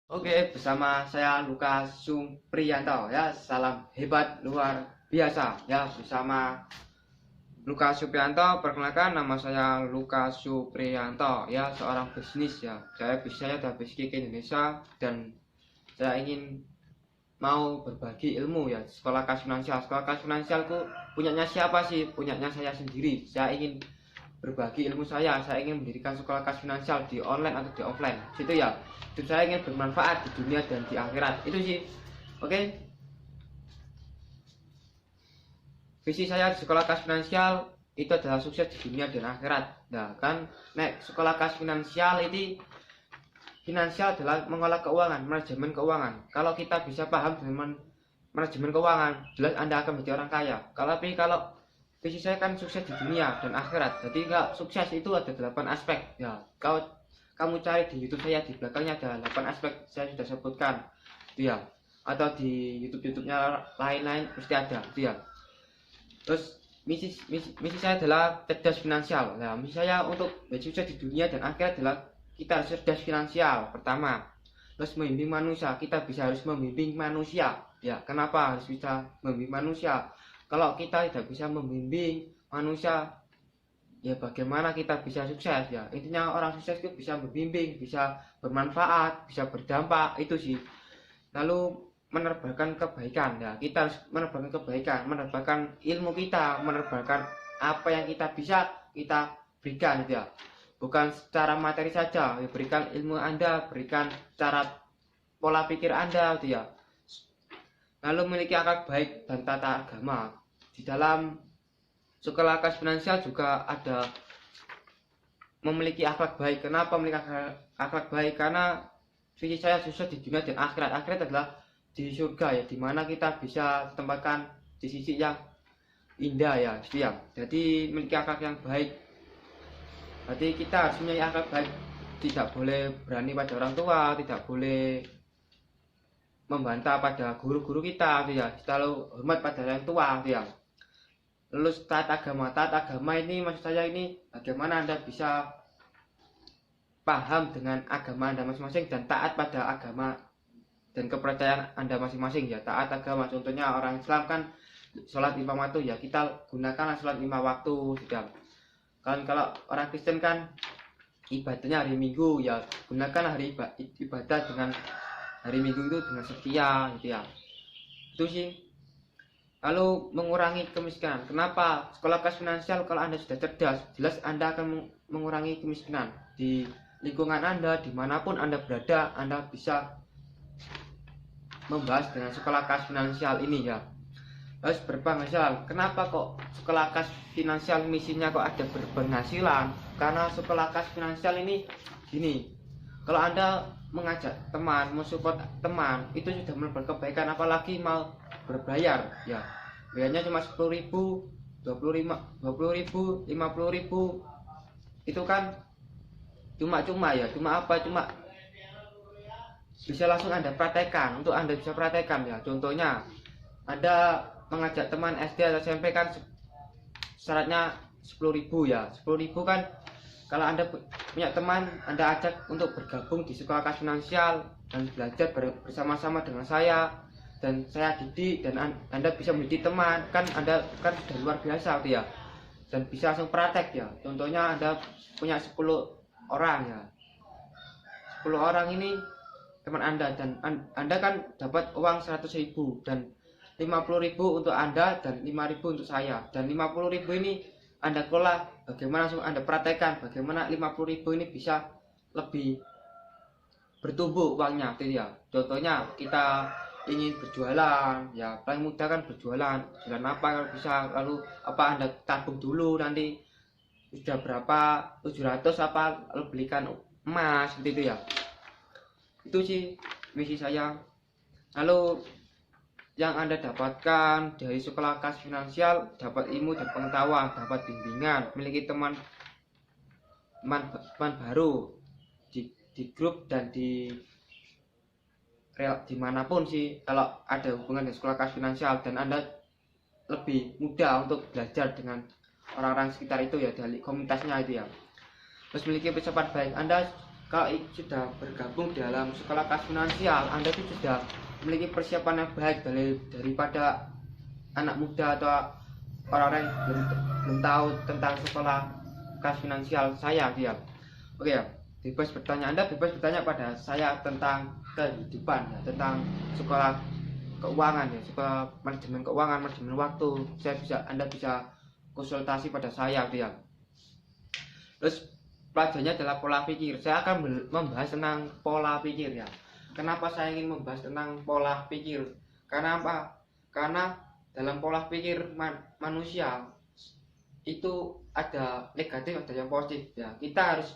Oke, bersama saya Lukas Supriyanto ya. Salam hebat luar biasa ya. Bersama Lukas Supriyanto, perkenalkan nama saya Lukas Supriyanto ya, seorang bisnis ya. Saya dari Bisnis Indonesia dan saya ingin mau berbagi ilmu ya. Sekolah Kas Finansial. Sekolah Kas Finansialku punyanya siapa sih? Punyanya saya sendiri. Saya ingin berbagi ilmu saya ingin mendirikan sekolah kas finansial di online atau di offline situ ya. Itu saya ingin bermanfaat di dunia dan di akhirat, itu sih. Oke, visi saya di sekolah kas finansial itu adalah sukses di dunia dan akhirat. Nah kan, sekolah kas finansial itu finansial adalah mengolah keuangan, manajemen keuangan. Kalau kita bisa paham dengan manajemen keuangan, jelas Anda akan menjadi orang kaya. Kalau visi saya kan sukses di dunia dan akhirat. Jadi nggak sukses itu ada 8 aspek. Ya, kamu cari di YouTube saya, di belakangnya ada 8 aspek saya sudah sebutkan. Itu ya. Atau di YouTube-nya lain-lain pasti ada. Itu ya. Terus misi saya adalah cerdas finansial. Nah, misi saya untuk sukses di dunia dan akhirat adalah kita harus cerdas finansial pertama. Terus membimbing manusia, kita harus membimbing manusia. Ya, kenapa harus bisa membimbing manusia? Kalau kita tidak bisa membimbing manusia, ya bagaimana kita bisa sukses ya? Intinya orang sukses itu bisa membimbing, bisa bermanfaat, bisa berdampak, itu sih. Lalu menebarkan kebaikan ya, kita harus menebarkan kebaikan, menebarkan ilmu kita, menebarkan apa yang kita bisa kita berikan ya. Bukan secara materi saja, ya, berikan ilmu Anda, berikan cara pola pikir Anda gitu ya. Lalu memiliki akhlak baik dan tata agama. Di dalam sekolah kas finansial juga ada memiliki akhlak baik. Kenapa memiliki akhlak baik? Karena visi saya sukses di dunia dan akhirat. Akhirat adalah di surga ya, dimana kita bisa ditempatkan di sisi yang indah ya, gitu ya. Jadi memiliki akhlak yang baik. Jadi kita harus memiliki akhlak baik. Tidak boleh berani pada orang tua, tidak boleh membantah pada guru-guru kita, ya. Selalu hormat pada yang tua, ya. Lalu taat agama ini maksud saya ini bagaimana Anda bisa paham dengan agama Anda masing-masing dan taat pada agama dan kepercayaan Anda masing-masing ya. Taat agama, contohnya orang Islam kan sholat 5 waktu ya, kita gunakan sholat 5 waktu sudah. Kan kalau orang Kristen kan ibadahnya hari Minggu ya, gunakan hari ibadah dengan hari Minggu itu dengan setia gitu ya. Itu sih. Lalu mengurangi kemiskinan. Kenapa sekolah kas finansial? Kalau Anda sudah cerdas, jelas Anda akan mengurangi kemiskinan di lingkungan Anda, dimanapun Anda berada. Anda bisa membahas dengan sekolah kas finansial ini ya. Harus berpenghasilan. Kenapa kok sekolah kas finansial misinya kok ada berpenghasilan? Karena sekolah kas finansial ini gini, kalau Anda mengajak teman, mensupport teman, itu sudah menebar kebaikan, apalagi mau berbayar ya. Bayarnya cuma 10.000, 20.000, 50.000. Itu kan cuma ya, cuma bisa langsung Anda praktekkan. Untuk Anda bisa praktekkan ya. Contohnya Anda mengajak teman SD atau SMP kan syaratnya 10.000 ya. 10.000 kan kalau Anda punya teman, Anda ajak untuk bergabung di sekolah kas finansial dan belajar bersama-sama dengan saya dan saya didik, dan Anda bisa mendidik teman, kan Anda kan sudah luar biasa gitu ya. Dan bisa langsung praktek ya. Contohnya Anda punya 10 orang ya. 10 orang ini teman Anda, dan Anda kan dapat uang 100.000 dan 50.000 untuk Anda dan 5.000 untuk saya. Dan 50.000 ini Anda kelola, bagaimana langsung Anda praktekkan bagaimana 50.000 ini bisa lebih bertumbuh uangnya gitu ya. Contohnya kita ingin berjualan ya, paling mudah kan berjualan apa kalau bisa, lalu apa Anda tabung dulu, nanti sudah berapa 700 apa lalu belikan emas gitu ya. Itu sih misi saya. Lalu yang Anda dapatkan dari sekolah kas finansial, dapat ilmu dan pengetahuan, dapat bimbingan, memiliki teman baru di grup dan dimanapun sih. Kalau ada hubungan dengan sekolah kas finansial, dan Anda lebih mudah untuk belajar dengan orang-orang sekitar itu ya, dari komunitasnya itu ya. Terus memiliki persiapan baik, Anda kalau sudah bergabung dalam sekolah kas finansial, Anda itu sudah memiliki persiapan yang baik daripada anak muda atau orang-orang yang belum tahu tentang sekolah kas finansial saya dia. Oke ya, bebas bertanya, Anda bebas bertanya pada saya tentang kehidupan ya, tentang sekolah keuangan ya, sekolah manajemen keuangan, manajemen waktu. Anda bisa konsultasi pada saya dia. Terus pelajarannya adalah pola pikir. Saya akan membahas tentang pola pikir ya. Kenapa saya ingin membahas tentang pola pikir? Karena apa? Karena dalam pola pikir manusia itu ada negatif, ada yang positif ya. Kita harus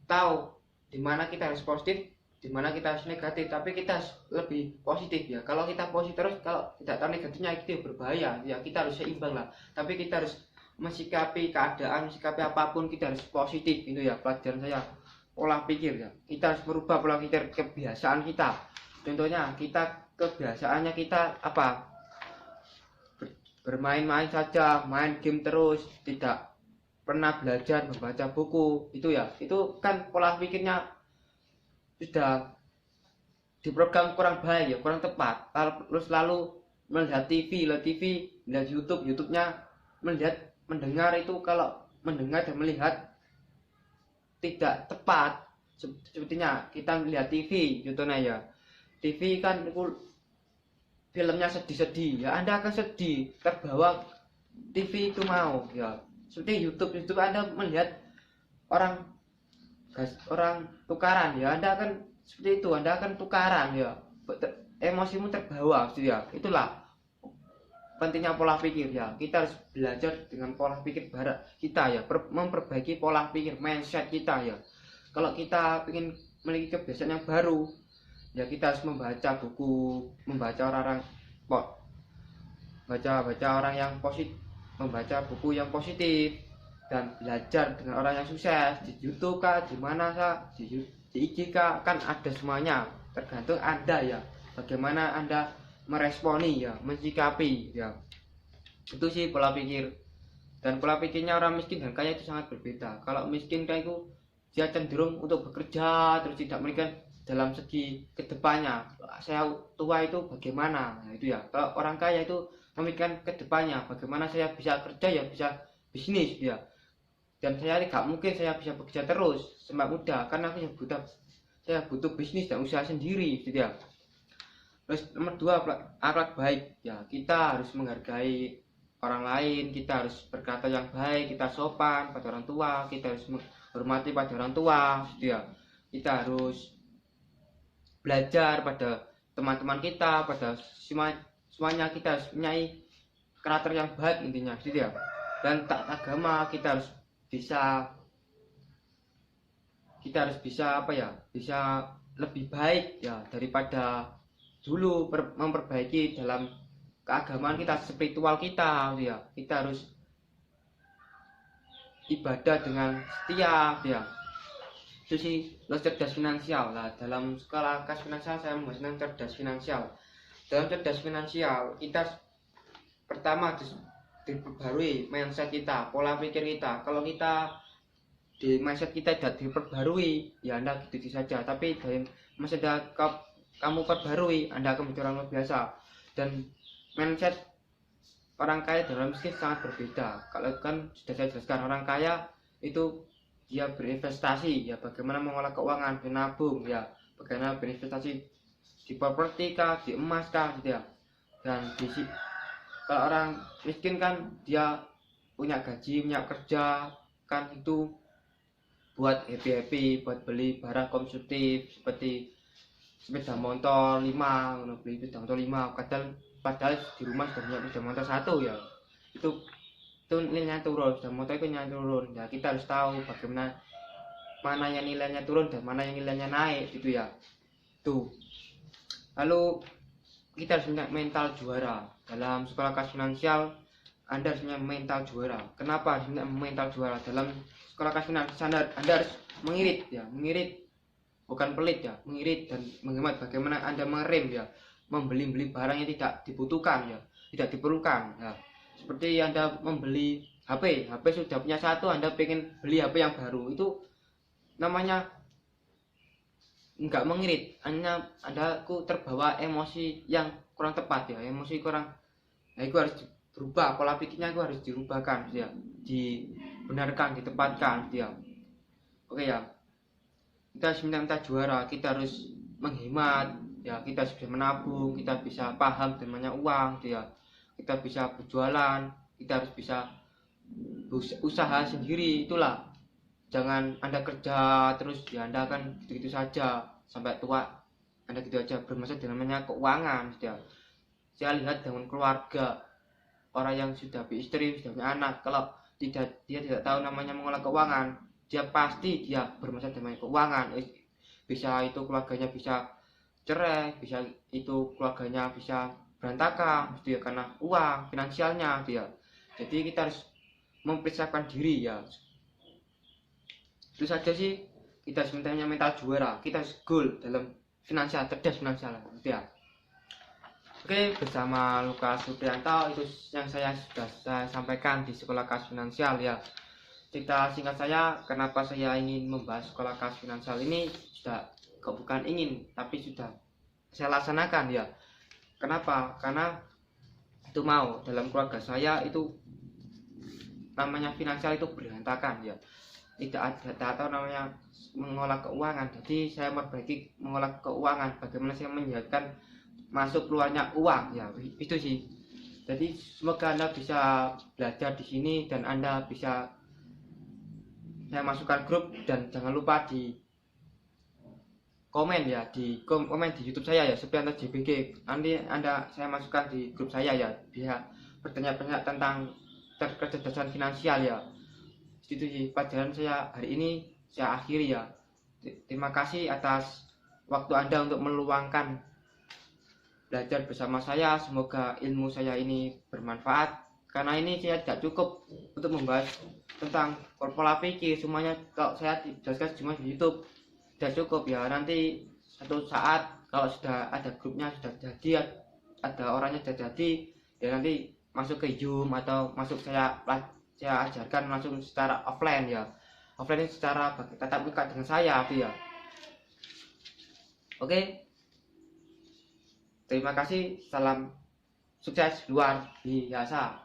tahu di mana kita harus positif, di mana kita harus negatif, tapi kita harus lebih positif ya. Kalau kita positif terus, kalau tidak tahu negatifnya itu berbahaya ya. Kita harus seimbang lah. Tapi kita harus mensikapi keadaan, mensikapi apapun kita harus positif. Itu ya pelajaran saya, pola pikir ya. Kita harus merubah pola pikir, kebiasaan kita. Contohnya kita kebiasaannya kita apa, bermain-main saja, main game terus, tidak pernah belajar membaca buku. Itu ya, itu kan pola pikirnya sudah diprogram kurang baik ya, kurang tepat. Terus lalu melihat TV, melihat YouTube-nya, mendengar itu, kalau mendengar dan melihat tidak tepat. Sepertinya kita melihat TV contohnya ya, TV kan itu filmnya sedih-sedih ya, Anda akan sedih, terbawa TV itu mau ya. Seperti YouTube Anda melihat orang tukaran ya, Anda akan seperti itu, Anda akan tukaran ya, emosimu terbawa gitu ya. Itulah pentingnya pola pikir ya. Kita harus belajar dengan pola pikir barat kita ya, memperbaiki pola pikir, mindset kita ya. Kalau kita ingin memiliki kebiasaan yang baru ya, kita harus membaca buku, membaca orang yang positif, membaca buku yang positif, dan belajar dengan orang yang sukses di YouTube kah, di mana kah, di IG kah, kan ada semuanya. Tergantung Anda ya, bagaimana Anda meresponi ya, mensikapi ya. Itu sih pola pikir. Dan pola pikirnya orang miskin dan kaya itu sangat berbeda. Kalau miskin kayak itu dia cenderung untuk bekerja terus tidak memikirkan dalam segi kedepannya, saya tua itu bagaimana, nah, itu ya. Kalau orang kaya itu memikirkan kedepannya, bagaimana saya bisa kerja ya, bisa bisnis ya. Dan saya tidak mungkin saya bisa bekerja terus sampai muda, karena saya butuh bisnis dan usaha sendiri gitu ya. Terus nomor 2, akhlak baik ya. Kita harus menghargai orang lain, kita harus berkata yang baik, kita sopan pada orang tua, kita harus menghormati pada orang tua gitu ya. Kita harus belajar pada teman-teman kita, pada semuanya. Kita harus mempunyai karakter yang baik intinya gitu ya. Dan tak agama kita harus bisa apa ya, bisa lebih baik ya daripada dulu, memperbaiki dalam keagamaan kita, spiritual kita ya. Kita harus ibadah dengan setia ya. Itu sih cerdas finansial lah. Dalam skala kas finansial saya membahas tentang cerdas finansial. Dalam cerdas finansial kita pertama diperbarui mindset kita, pola pikir kita. Kalau kita di mindset kita tidak diperbarui ya, Anda gitu saja. Tapi dari mindset kamu perbarui, Anda akan menjadi orang luar biasa. Dan mindset orang kaya dan orang miskin sangat berbeda. Kalau kan sudah saya jelaskan, orang kaya itu dia berinvestasi ya, bagaimana mengolah keuangan, menabung ya, bagaimana berinvestasi di properti kah, di emas kah gitu ya. Dan kalau orang miskin kan dia punya gaji, punya kerja, kan itu buat happy, buat beli barang konsumtif seperti sepeda motor 5, beli sepeda motor 5, padahal di rumah sudah punya sepeda motor 1 ya. Itu nilainya turun, sepeda motor itu nilainya turun ya. Kita harus tahu bagaimana mana yang nilainya turun dan mana yang nilainya naik gitu ya. Tuh. Lalu kita harus punya mental juara. Dalam sekolah kas finansial Anda harus punya mental juara. Kenapa harus punya mental juara? Dalam sekolah kas finansial Anda harus mengirit ya, bukan pelit ya, mengirit dan menghemat. Bagaimana Anda mengerem ya, membeli barang yang tidak dibutuhkan ya, tidak diperlukan ya. Seperti Anda membeli HP sudah punya 1, Anda pengen beli HP yang baru, itu namanya nggak mengirit, hanya aku terbawa emosi yang kurang tepat ya, emosi kurang. Nah, itu harus berubah, pola pikirnya itu harus dirubahkan ya, dibenarkan, ditempatkan ya. Oke ya, kita harus minta juara, kita harus menghemat ya, kita harus bisa menabung, kita bisa paham namanya uang ya, kita bisa berjualan, kita harus bisa usaha sendiri. Itulah, jangan Anda kerja terus ya, Anda akan gitu-gitu saja sampai tua, Anda gitu aja bermasalah dengan namanya keuangan ya. Saya lihat dengan keluarga, orang yang sudah beristri, sudah punya anak, kalau dia tidak tahu namanya mengolah keuangan, dia pasti bermasalah dengan keuangan. Bisa itu keluarganya bisa cerai, bisa itu keluarganya bisa berantakan dia karena uang finansialnya dia. Jadi kita harus mempersiapkan diri ya. Itu saja sih, kita sebenarnya mental juara, kita harus goal dalam finansial, cerdas finansial ya. Oke, bersama Lukas Suprianto, itu yang sudah saya sampaikan di Sekolah Kas Finansial ya. Cerita singkat saya, kenapa saya ingin membahas Sekolah Kas Finansial ini, bukan ingin, tapi sudah saya laksanakan ya. Kenapa? Karena itu mau, dalam keluarga saya itu namanya finansial itu berantakan ya. Tidak tahu namanya mengolah keuangan. Jadi saya memperbaiki mengolah keuangan, bagaimana saya menyiapkan masuk keluarnya uang ya, itu sih. Jadi semoga Anda bisa belajar di sini dan Anda bisa saya masukkan grup, dan jangan lupa di komen ya, di komen di YouTube saya ya, Suprianto JBG. Nanti saya masukkan di grup saya ya, bisa bertanya-tanya tentang kecerdasan finansial ya. Itu sih pelajaran saya hari ini, saya akhiri ya. Terima kasih atas waktu Anda untuk meluangkan belajar bersama saya. Semoga ilmu saya ini bermanfaat, karena ini saya tidak cukup untuk membahas tentang pola pikir semuanya. Kalau saya jelaskan cuma di YouTube tidak cukup ya. Nanti satu saat kalau sudah ada grupnya, sudah jadi, ada orangnya sudah jadi ya, nanti masuk ke Zoom atau masuk saya ajarkan langsung secara offline ya. Offline secara tatap muka dengan saya ya. Oke, terima kasih, salam sukses luar biasa.